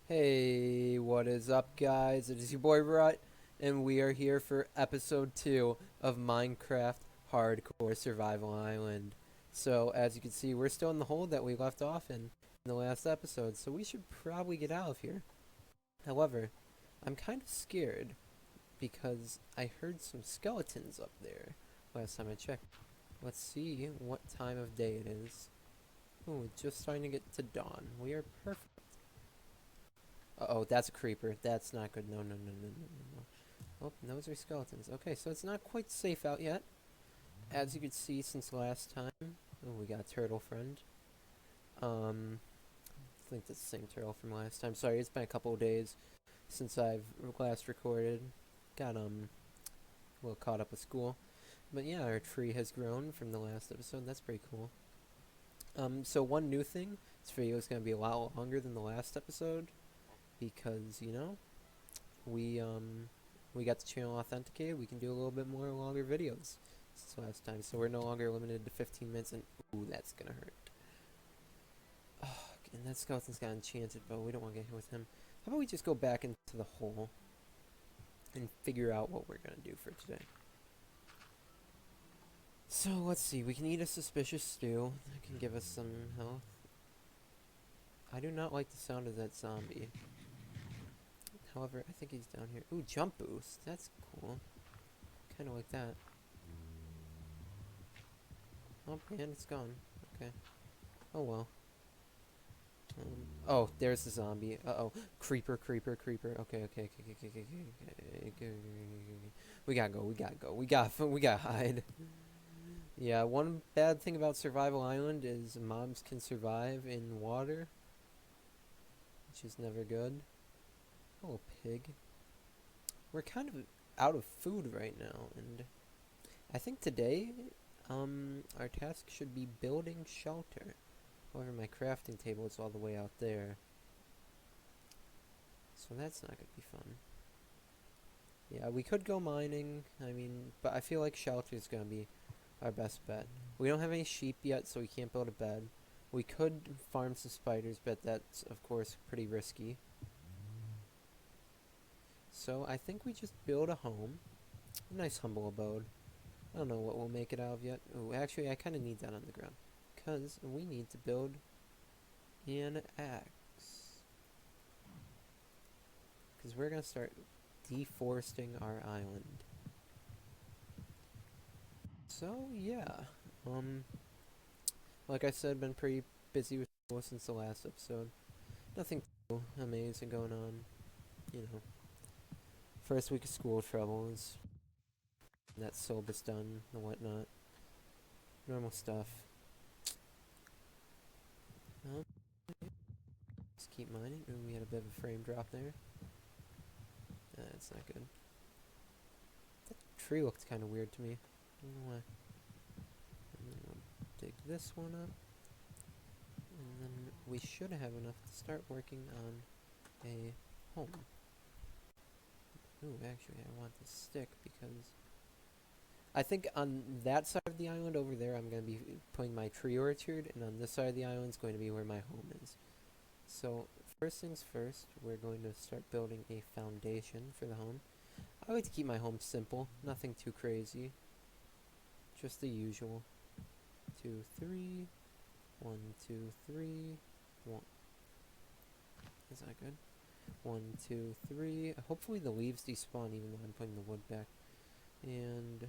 Hey, what is up, guys? It is your boy Rut, and we are here for episode 2 of Minecraft Hardcore Survival Island. So, as you can see, we're still in the hole that we left off in the last episode, so we should probably get out of here. However, I'm kind of scared because I heard some skeletons up there last time I checked. Let's see what time of day it is. Oh, it's just starting to get to dawn. We are perfect. Uh-oh, that's a creeper. That's not good. No, no, no, no, no, no, no. Oh, those are skeletons. Okay, so it's not quite safe out yet. As you can see since last time. Oh, we got a turtle friend. I think that's the same turtle from last time. Sorry, it's been a couple of days since I've last recorded. Got, a little caught up with school. But yeah, our tree has grown from the last episode. That's pretty cool. So one new thing. This video is going to be a lot longer than the last episode. Because, we got the channel authenticated. We can do a little bit more longer videos since last time, so we're no longer limited to 15 minutes. And ooh, that's gonna hurt. Oh, and that skeleton's got enchanted, but we don't want to get hit with him. How about we just go back into the hole and figure out what we're gonna do for today? So let's see. We can eat a suspicious stew. That can give us some health. I do not like the sound of that zombie. However, I think he's down here. Ooh, jump boost. That's cool. Kind of like that. Oh, and it's gone. Okay. Oh well. Oh, there's the zombie. Uh-oh. Creeper, creeper, creeper. Okay, okay, okay, okay, okay, okay, okay. We gotta go, we gotta go. We gotta hide. Yeah, one bad thing about Survival Island is mobs can survive in water, which is never good. Oh, pig. We're kind of out of food right now, and I think today, our task should be building shelter. However, my crafting table is all the way out there. So that's not going to be fun. Yeah, we could go mining, but I feel like shelter is going to be our best bet. We don't have any sheep yet, so we can't build a bed. We could farm some spiders, but that's, of course, pretty risky. So I think we just build a home. A nice humble abode. I don't know what we'll make it out of yet. Oh, actually, I kind of need that on the ground. Because we need to build an axe. Because we're going to start deforesting our island. So, yeah. Like I said, been pretty busy with school since the last episode. Nothing too amazing going on. First week of school troubles. That syllabus done and whatnot. Normal stuff. Um, just keep mining. Ooh, we had a bit of a frame drop there. That's not good. That tree looked kind of weird to me. I don't know why. And then we'll dig this one up. And then we should have enough to start working on a home. Ooh, actually, I want this stick because I think on that side of the island over there, I'm going to be putting my tree orchard, and on this side of the island is going to be where my home is. So, first things first, we're going to start building a foundation for the home. I like to keep my home simple, nothing too crazy. Just the usual. 2, 3, 1, 2, 3, 1. Is that good? 1, 2, 3. Hopefully the leaves despawn even though I'm putting the wood back. And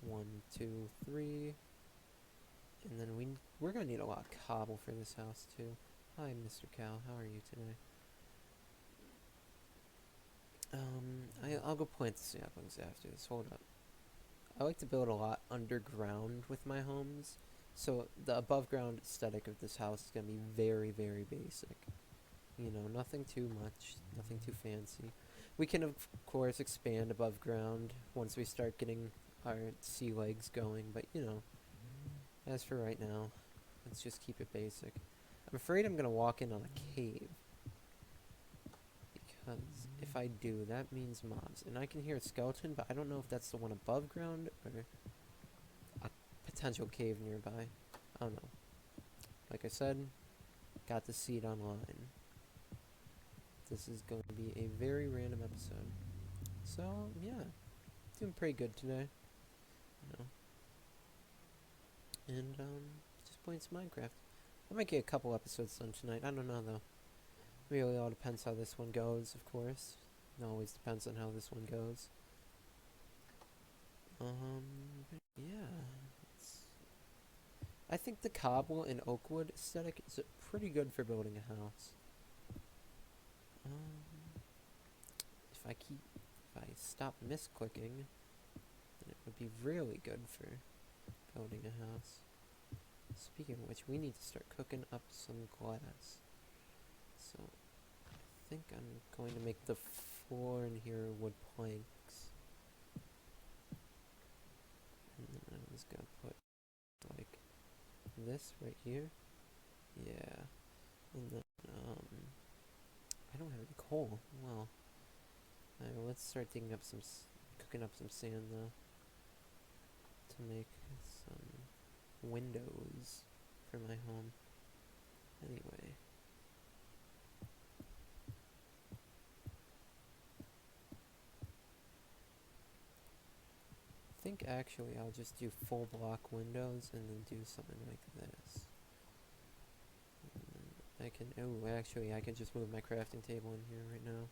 1, 2, 3. And then we're gonna need a lot of cobble for this house too. Hi, Mr. Cow. How are you today? I'll go plant the saplings after this. Hold up. I like to build a lot underground with my homes, so the above ground aesthetic of this house is gonna be very, very basic. Nothing too much, nothing too fancy. We can, of course, expand above ground once we start getting our sea legs going, but as for right now, let's just keep it basic. I'm afraid I'm going to walk in on a cave, because if I do, that means mobs. And I can hear a skeleton, but I don't know if that's the one above ground or a potential cave nearby. I don't know. Like I said, got the seed online. this is going to be a very random episode. So, yeah, doing pretty good today, you know. And, just playing some Minecraft. I might get a couple episodes done tonight, I don't know though. Really all depends how this one goes, of course. It always depends on how this one goes. Yeah. I think the cobble and oakwood aesthetic is pretty good for building a house. If I stop misclicking, then it would be really good for building a house. Speaking of which, we need to start cooking up some glass. So, I think I'm going to make the floor in here wood planks. And then I'm just gonna put, like, this right here. Yeah. And then, I don't have any coal. Well, let's start digging up cooking up some sand, though, to make some windows for my home. Anyway. I think actually I'll just do full block windows and then do something like this. I can just move my crafting table in here right now.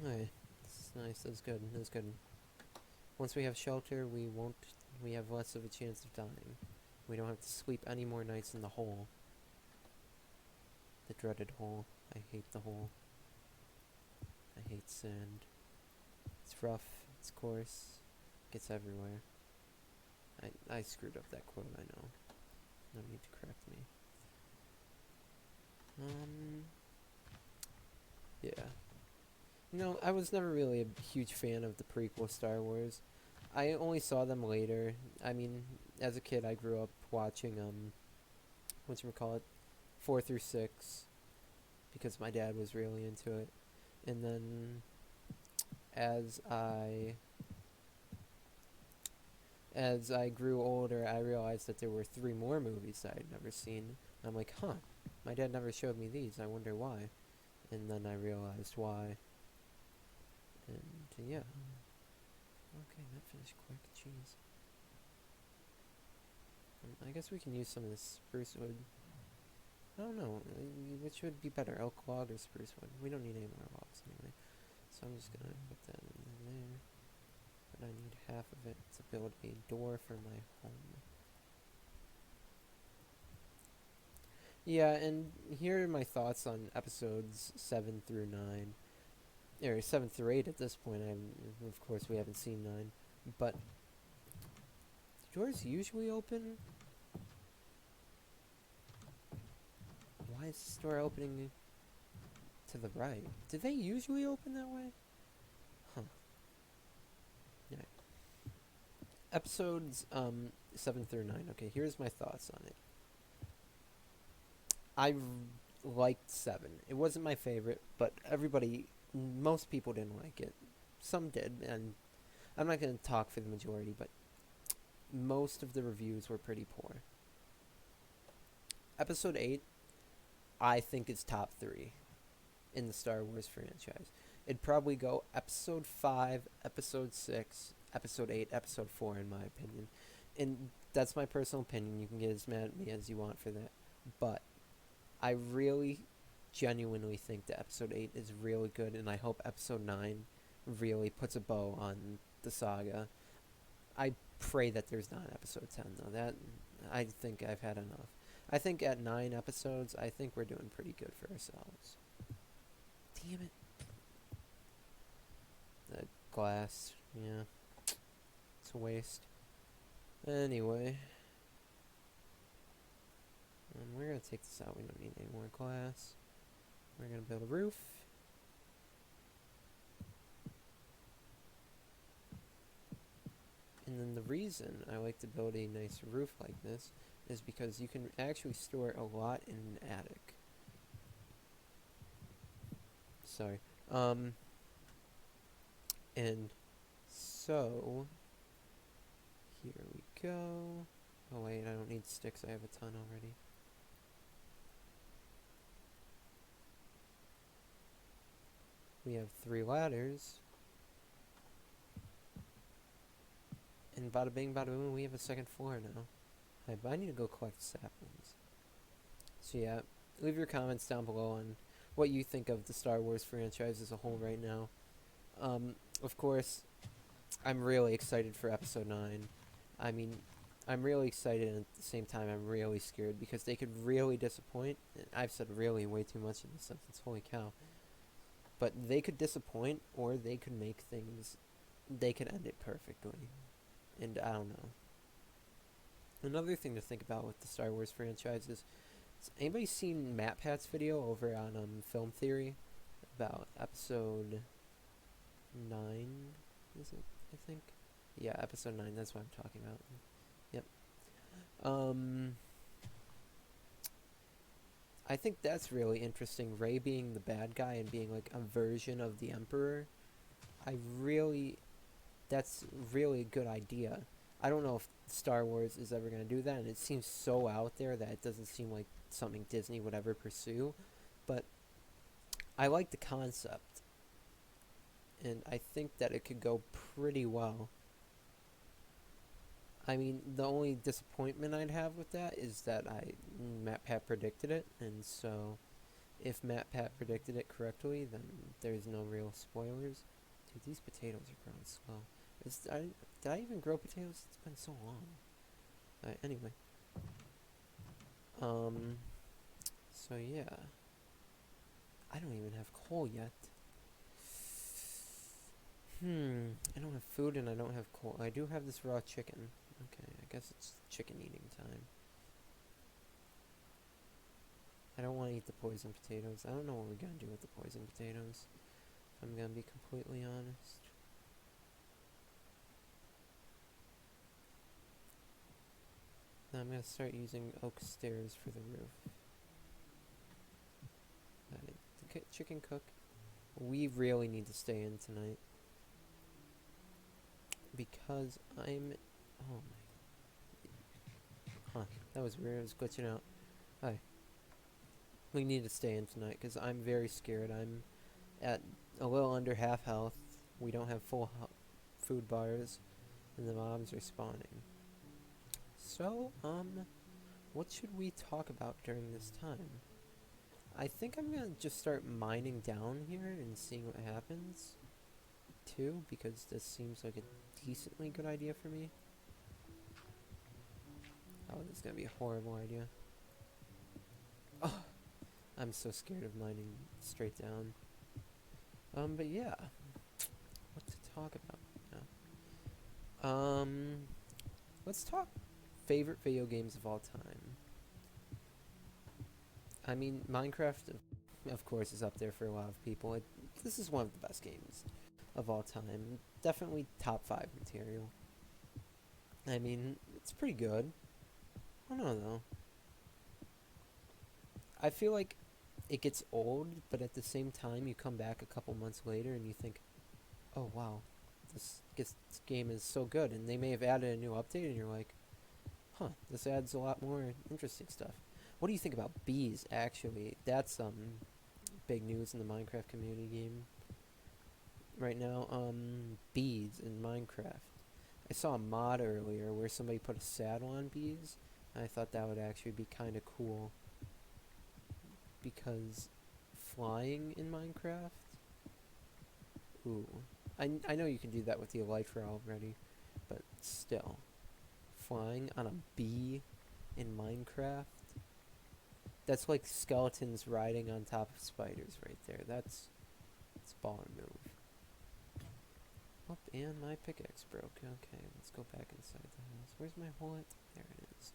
Alright. That's nice, that's good, that's good. Once we have shelter, we have less of a chance of dying. We don't have to sleep any more nights in the hole. The dreaded hole. I hate the hole. I hate sand. It's rough, it's coarse, gets everywhere. I screwed up that quote, I know. No need to correct me. Yeah. No, I was never really a huge fan of the prequel Star Wars. I only saw them later. I mean, as a kid, I grew up watching, whatchamacallit, 4 through 6, because my dad was really into it. And then, as I grew older, I realized that there were 3 more movies that I'd never seen. I'm like, huh, my dad never showed me these, I wonder why. And then I realized why. And, yeah. Okay, that finished quick, jeez. I guess we can use some of this spruce wood. I don't know, which would be better, elk log or spruce wood? We don't need any more logs anyway. So I'm just gonna put that in there. But I need half of it to build a door for my home. Yeah, and here are my thoughts on episodes 7 through 9. Or 7 through 8 at this point. Of course, we haven't seen 9. But, do doors usually open? Why is this door opening to the right? Do they usually open that way? Huh. Yeah. Episodes 7 through 9. Okay, here's my thoughts on it. I liked 7. It wasn't my favorite, but most people didn't like it. Some did, and I'm not going to talk for the majority, but most of the reviews were pretty poor. Episode 8, I think is top 3 in the Star Wars franchise. It'd probably go Episode 5, Episode 6, Episode 8, Episode 4, in my opinion. And that's my personal opinion. You can get as mad at me as you want for that. But I really genuinely think that Episode 8 is really good, and I hope Episode 9 really puts a bow on the saga. I pray that there's not an Episode 10, though. That, I think I've had enough. I think at 9 episodes, I think we're doing pretty good for ourselves. Damn it. The glass, yeah. It's a waste. Anyway. We're going to take this out. We don't need any more glass. We're going to build a roof. And then the reason I like to build a nice roof like this is because you can actually store a lot in an attic. Sorry. And so, here we go. Oh wait, I don't need sticks, I have a ton already. We have 3 ladders. And bada bing, bada boom, we have a second floor now. But I need to go collect saplings. So yeah, leave your comments down below on what you think of the Star Wars franchise as a whole right now. Of course, I'm really excited for Episode 9. I mean, I'm really excited and at the same time I'm really scared because they could really disappoint. I've said really way too much in this sentence, holy cow. But they could disappoint or they could make things, they could end it perfectly. And I don't know. Another thing to think about with the Star Wars franchise is, has anybody seen MatPat's video over on Film Theory about episode 9? Is it? I think. Yeah, episode 9. That's what I'm talking about. Yep. I think that's really interesting. Rey being the bad guy and being like a version of the Emperor. That's really a good idea. I don't know if Star Wars is ever going to do that, and it seems so out there that it doesn't seem like something Disney would ever pursue. But I like the concept, and I think that it could go pretty well. I mean, the only disappointment I'd have with that is that MatPat predicted it, and so if MatPat predicted it correctly, then there's no real spoilers. Dude, these potatoes are growing slow. Did I even grow potatoes? It's been so long. Anyway. So yeah. I don't even have coal yet. I don't have food and I don't have coal. I do have this raw chicken. Okay, I guess it's chicken eating time. I don't want to eat the poison potatoes. I don't know what we're going to do with the poison potatoes, if I'm going to be completely honest. Now I'm going to start using oak stairs for the roof. The chicken cook. We really need to stay in tonight. Because I'm... Oh my... Huh, that was weird. It was glitching out. Hi. We need to stay in tonight because I'm very scared. I'm at a little under half health. We don't have full food bars. And the mobs are spawning. So, what should we talk about during this time? I think I'm gonna just start mining down here and seeing what happens, too, because this seems like a decently good idea for me. Oh, this is gonna be a horrible idea. Oh, I'm so scared of mining straight down. But yeah, what to talk about now? Let's talk favorite video games of all time. I mean, Minecraft, of course, is up there for a lot of people. This is one of the best games of all time. Definitely top 5 material. I mean, it's pretty good. I don't know, though. I feel like it gets old, but at the same time, you come back a couple months later and you think, oh, wow, this game is so good. And they may have added a new update, and you're like, huh, this adds a lot more interesting stuff. What do you think about bees, actually? That's big news in the Minecraft community game right now. Bees in Minecraft. I saw a mod earlier where somebody put a saddle on bees, and I thought that would actually be kind of cool. Because flying in Minecraft? Ooh. I know you can do that with the Elytra already, but still. Flying on a bee in Minecraft? That's like skeletons riding on top of spiders right there. That's a baller move. Oh, and my pickaxe broke. Okay, let's go back inside the house. Where's my wallet? There it is.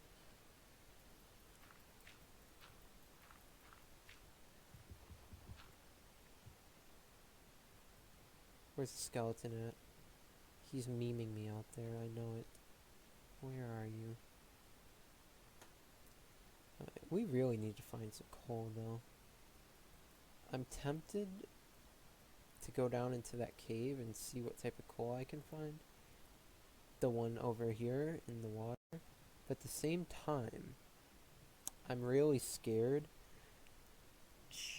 Where's the skeleton at? He's memeing me out there, I know it. Where are you? We really need to find some coal, though. I'm tempted to go down into that cave and see what type of coal I can find. The one over here in the water. But at the same time, I'm really scared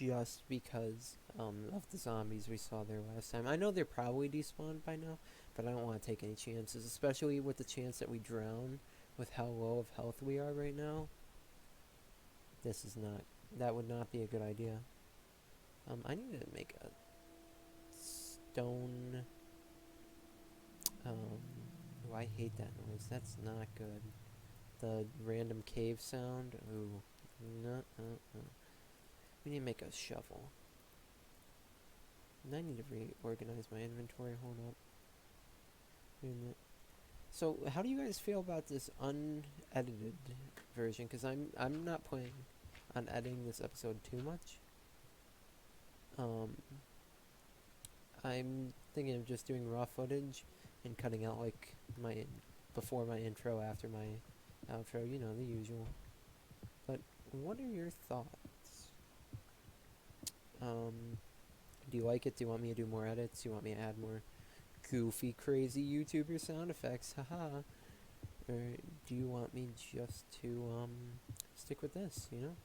just because of the zombies we saw there last time. I know they're probably despawned by now, but I don't want to take any chances, especially with the chance that we drown with how low of health we are right now. That would not be a good idea. I need to make a stone, oh, I hate that noise. That's not good. The random cave sound. Ooh. No. We need to make a shovel. And I need to reorganize my inventory. Hold up. Wait a minute. So, how do you guys feel about this unedited version? Because I'm not planning on editing this episode too much. I'm thinking of just doing raw footage and cutting out like before my intro, after my outro, you know, the usual. But what are your thoughts? Do you like it? Do you want me to do more edits? Do you want me to add more goofy, crazy YouTuber sound effects? Haha. Or do you want me just to stick with this, you know?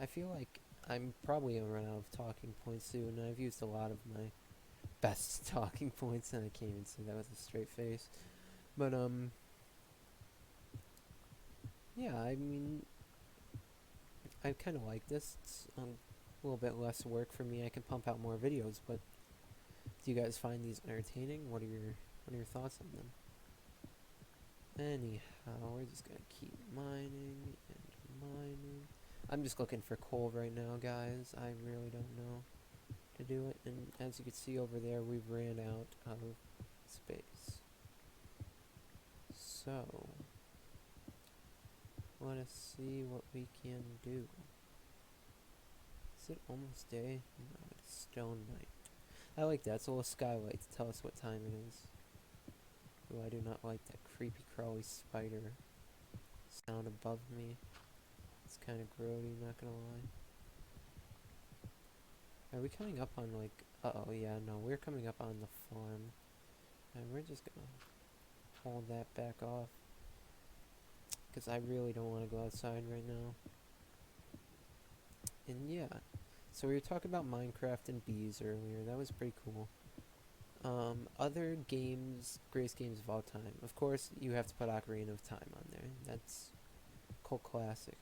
I feel like I'm probably gonna run out of talking points soon. I've used a lot of my best talking points, and I can't even say that with a straight face. But yeah, I mean, I kind of like this. It's a little bit less work for me. I can pump out more videos, but do you guys find these entertaining? What are your thoughts on them? Anyhow, we're just gonna keep mining and mining. I'm just looking for coal right now, guys. I really don't know to do it, and as you can see over there, we've ran out of space. So, let us see what we can do. Is it almost day? No, it's stone night. I like that. It's a little skylight to tell us what time it is. Ooh, I do not like that creepy crawly spider sound above me. It's kind of grody, not gonna lie. Are we coming up on like... Uh-oh, yeah, no, we're coming up on the farm. And we're just gonna hold that back off, because I really don't want to go outside right now. And yeah, so we were talking about Minecraft and bees earlier. That was pretty cool. Other games, greatest games of all time. Of course, you have to put Ocarina of Time on there. That's cult classic.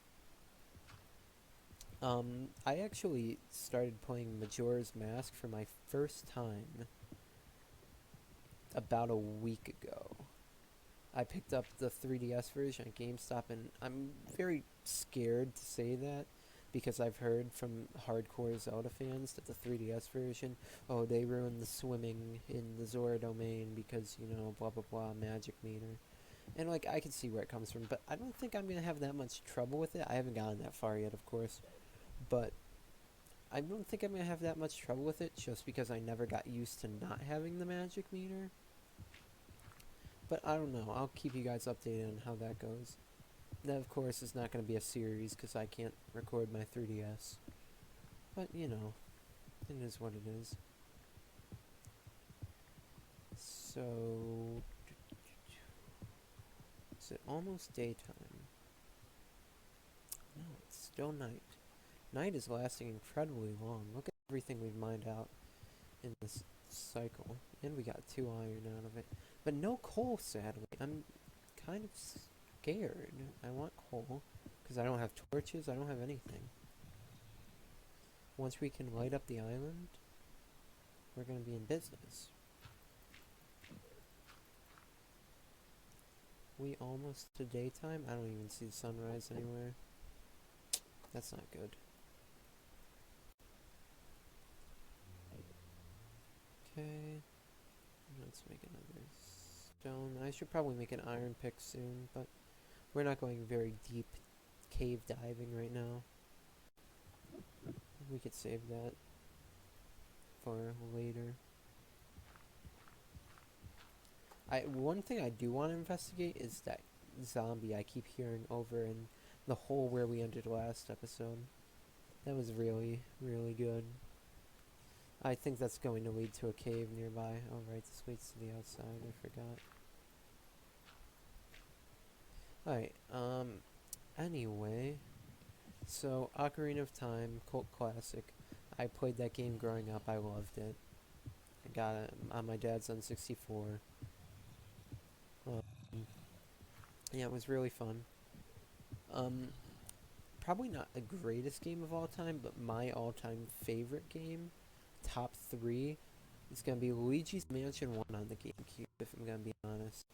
I actually started playing Majora's Mask for my first time about a week ago. I picked up the 3DS version at GameStop, and I'm very scared to say that, because I've heard from hardcore Zelda fans that the 3DS version, oh, they ruined the swimming in the Zora domain because, you know, blah blah blah, magic meter. And like, I can see where it comes from, but I don't think I'm gonna have that much trouble with it. I haven't gotten that far yet, of course, but I don't think I'm gonna have that much trouble with it just because I never got used to not having the magic meter. But I don't know. I'll keep you guys updated on how that goes. That, of course, is not going to be a series because I can't record my 3DS. But, you know, it is what it is. So, is it almost daytime? No, it's still night. Night is lasting incredibly long. Look at everything we've mined out in this cycle. And we got 2 iron out of it. But no coal, sadly. I'm kind of scared. I want coal, because I don't have torches, I don't have anything. Once we can light up the island, we're going to be in business. We almost to daytime? I don't even see the sunrise anywhere. That's not good. Okay. Let's make another stone. I should probably make an iron pick soon, but we're not going very deep cave diving right now. We could save that for later. One thing I do want to investigate is that zombie I keep hearing over in the hole where we ended last episode. That was really, really good. I think that's going to lead to a cave nearby. Oh right, this leads to the outside, I forgot. Alright, anyway. So Ocarina of Time, cult classic. I played that game growing up. I loved it. I got it on my dad's N64. Um, yeah, it was really fun. Um, Probably not the greatest game of all time, but my all-time favorite game, top three, is gonna be Luigi's Mansion 1 on the GameCube. If I'm gonna be honest,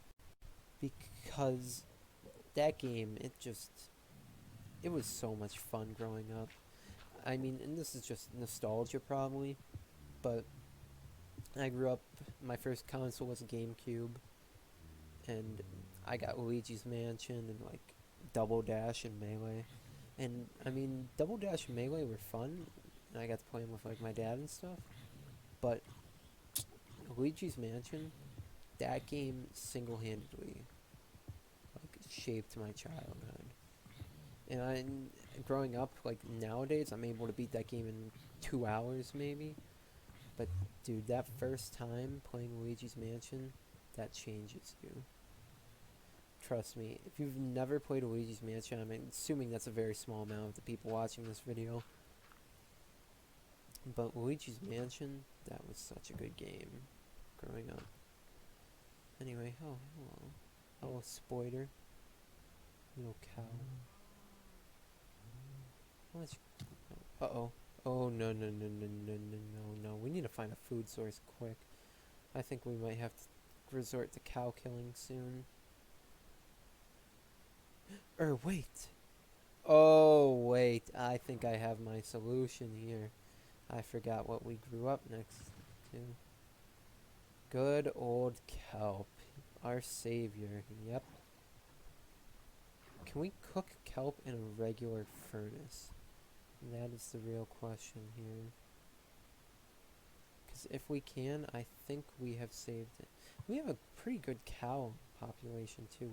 because that game, it was so much fun growing up. I mean, and this is just nostalgia probably, but I grew up. My first console was a GameCube, and I got Luigi's Mansion and like Double Dash and Melee. And I mean, Double Dash and Melee were fun, and I got to play them with like my dad and stuff. But Luigi's Mansion, that game single-handedly like shaped my childhood. And growing up, like nowadays, I'm able to beat that game in 2 hours maybe. But dude, that first time playing Luigi's Mansion, that changes you. Trust me, if you've never played Luigi's Mansion, I'm assuming that's a very small amount of the people watching this video. But Luigi's Mansion, that was such a good game growing up. Anyway, oh, hello. Hello, Spoiler. Little cow. Uh-oh. Oh, no, no, no, no, no, no, no, no. We need to find a food source quick. I think we might have to resort to cow killing soon. Wait. Oh, wait. I think I have my solution here. I forgot what we grew up next to. Good old kelp. Our savior. Yep. Can we cook kelp in a regular furnace? That is the real question here. Because if we can, I think we have saved it. We have a pretty good cow population too.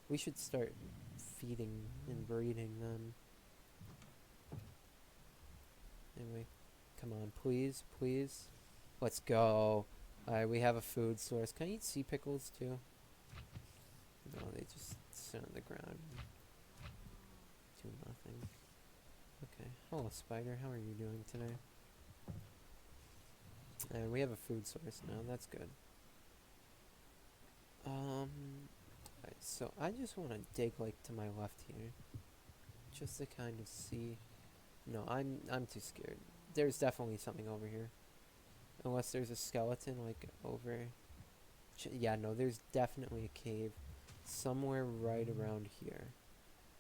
We should start feeding and breeding them. Anyway, come on, please, please. Let's go. Alright, we have a food source. Can I eat sea pickles too? No, they just sit on the ground and do nothing. Okay. Hello, spider. How are you doing today? And we have a food source now. That's good. Right, so I just want to dig like to my left here, just to kind of see. No, I'm too scared. There's definitely something over here, unless there's a skeleton like over. Yeah, no, there's definitely a cave somewhere right around here.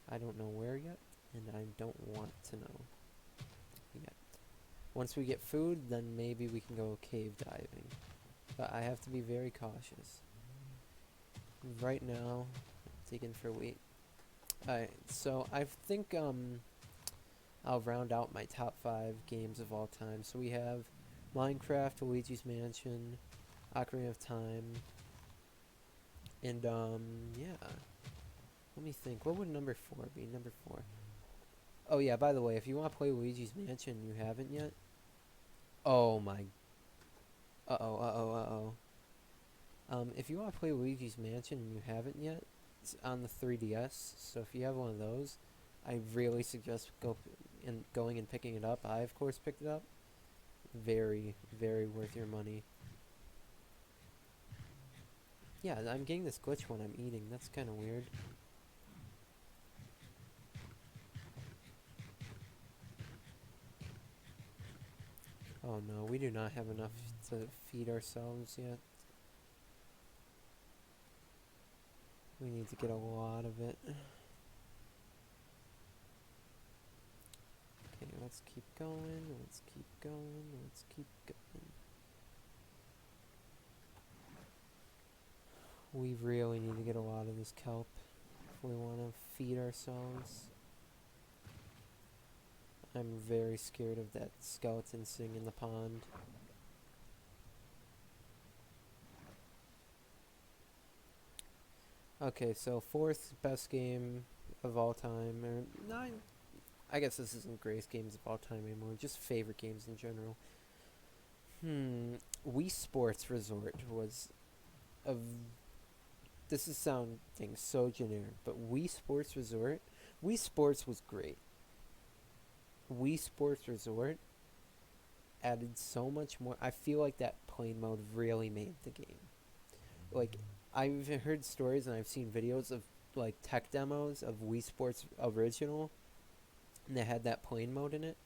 I don't know where yet, and I don't want to know yet. Once we get food, then maybe we can go cave diving. But I have to be very cautious. Right now, digging for wheat. Alright, so I think I'll round out my top 5 games of all time. So we have Minecraft, Luigi's Mansion, Ocarina of Time, and yeah. Let me think. What would number 4 be? Number 4. Oh yeah, by the way, if you want to play Luigi's Mansion and you haven't yet. Oh my. Uh-oh, uh-oh, uh-oh. If you want to play Luigi's Mansion and you haven't yet, it's on the 3DS. So if you have one of those, I really suggest going and picking it up. I of course picked it up. Very, very worth your money. Yeah, I'm getting this glitch when I'm eating. That's kind of weird. Oh no, we do not have enough to feed ourselves yet. We need to get a lot of it. Okay, let's keep going, let's keep going, let's keep going. We really need to get a lot of this kelp if we want to feed ourselves. I'm very scared of that skeleton sitting in the pond. Okay, so 4th best game of all time, or 9. I guess this isn't greatest games of all time anymore, just favorite games in general. Wii Sports Resort was a... This is sounding so generic, but Wii Sports Resort? Wii Sports was great. Wii Sports Resort added so much more. I feel like that plane mode really made the game. Like, I've heard stories and I've seen videos of like tech demos of Wii Sports Original, and they had that plane mode in it.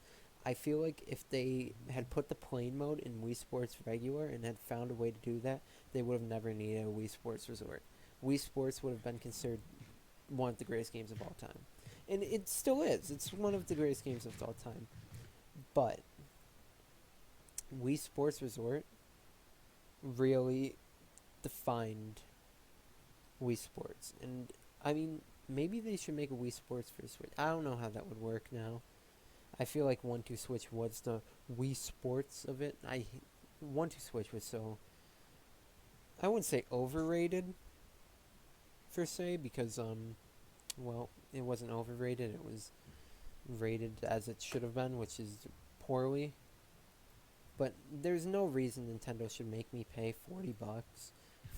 I feel like if they had put the plane mode in Wii Sports Regular and had found a way to do that, they would have never needed a Wii Sports Resort. Wii Sports would have been considered one of the greatest games of all time. And it still is. It's one of the greatest games of all time. But Wii Sports Resort really defined Wii Sports. And I mean, maybe they should make a Wii Sports for Switch. I don't know how that would work now. I feel like 1-2-Switch was the Wii Sports of it. 1-2-Switch was so, I wouldn't say overrated per se, because well, it wasn't overrated. It was rated as it should have been, which is poorly. But there's no reason Nintendo should make me pay $40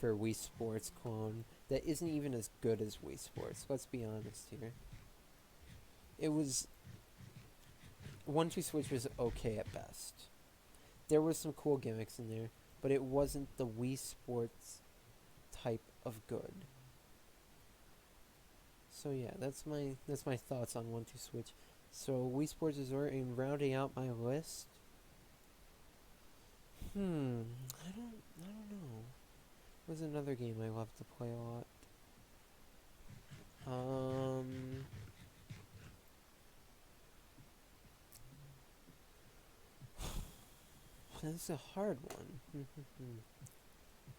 for Wii Sports clone that isn't even as good as Wii Sports. Let's be honest here. It was 1-2-Switch was okay at best. There was some cool gimmicks in there, but it wasn't the Wii Sports type of good. So yeah, that's my thoughts on 1-2-Switch. So Wii Sports Resort, and rounding out my list. I don't know. What's another game I love to play a lot? This is a hard one.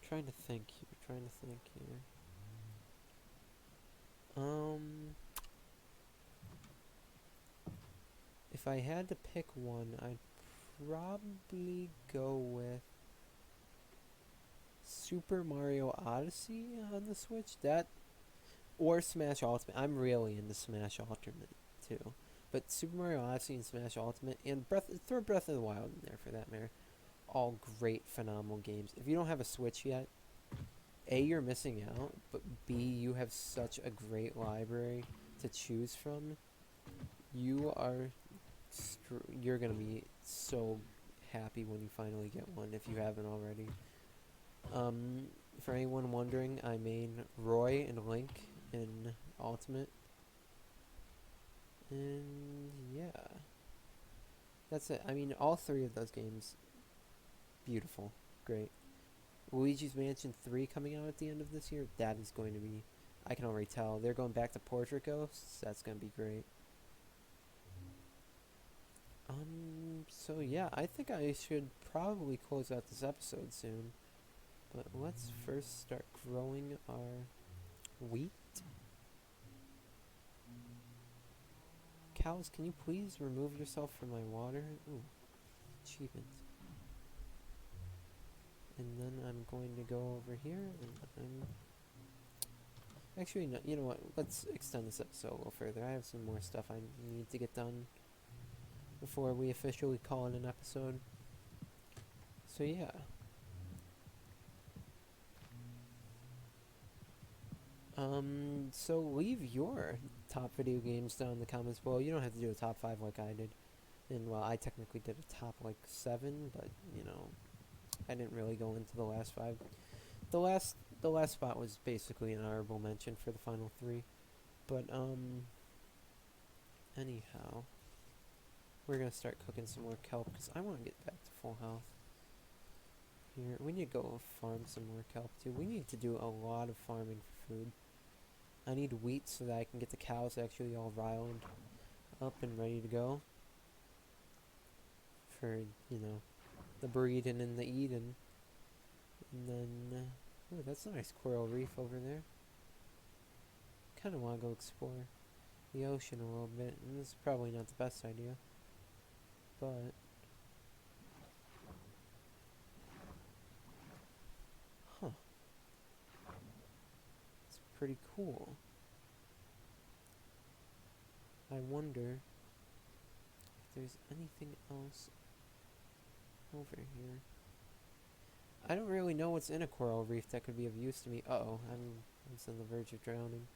Trying to think here. If I had to pick one, I'd probably go with Super Mario Odyssey on the Switch. That or Smash Ultimate. I'm really into Smash Ultimate too. But Super Mario Odyssey and Smash Ultimate and throw Breath of the Wild in there for that matter. All great, phenomenal games. If you don't have a Switch yet, A, you're missing out, but B, you have such a great library to choose from. You're gonna be so happy when you finally get one if you haven't already. For anyone wondering, I main Roy and Link in Ultimate. And yeah, that's it. I mean, all three of those games, beautiful, great. Luigi's Mansion 3 coming out at the end of this year, that is going to be, I can already tell. They're going back to Portrait Ghosts, that's going to be great. So yeah, I think I should probably close out this episode soon. But let's first start growing our wheat. Cows, can you please remove yourself from my water? Ooh, achievement. And then I'm going to go over here and actually, no, you know what? Let's extend this episode a little further. I have some more stuff I need to get done before we officially call it an episode. So yeah. So leave your top video games down in the comments below. You don't have to do a top 5 like I did. And well, I technically did a top like 7, but you know, I didn't really go into the last 5. The last spot was basically an honorable mention for the final 3. But anyhow, we're gonna start cooking some more kelp because I want to get back to full health. Here, we need to go farm some more kelp too. We need to do a lot of farming for food. I need wheat so that I can get the cows actually all riled up and ready to go. For, you know, the breeding and the eating. And then, oh, that's a nice coral reef over there. Kind of want to go explore the ocean a little bit. And this is probably not the best idea. But it's pretty cool. I wonder if there's anything else over here. I don't really know what's in a coral reef that could be of use to me. Uh-oh, I'm on the verge of drowning.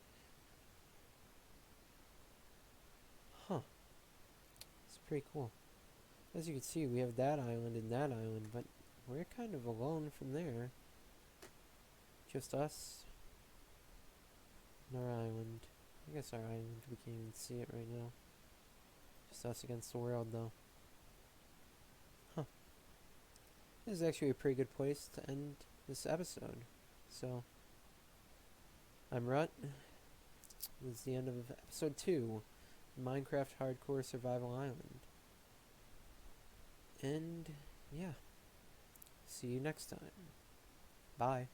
It's pretty cool. As you can see, we have that island and that island, but we're kind of alone from there. Just us and our island. I guess our island, we can't even see it right now. Just us against the world, though. Huh. This is actually a pretty good place to end this episode. So, I'm Rut. This is the end of episode 2, Minecraft Hardcore Survival Island. And, yeah. See you next time. Bye.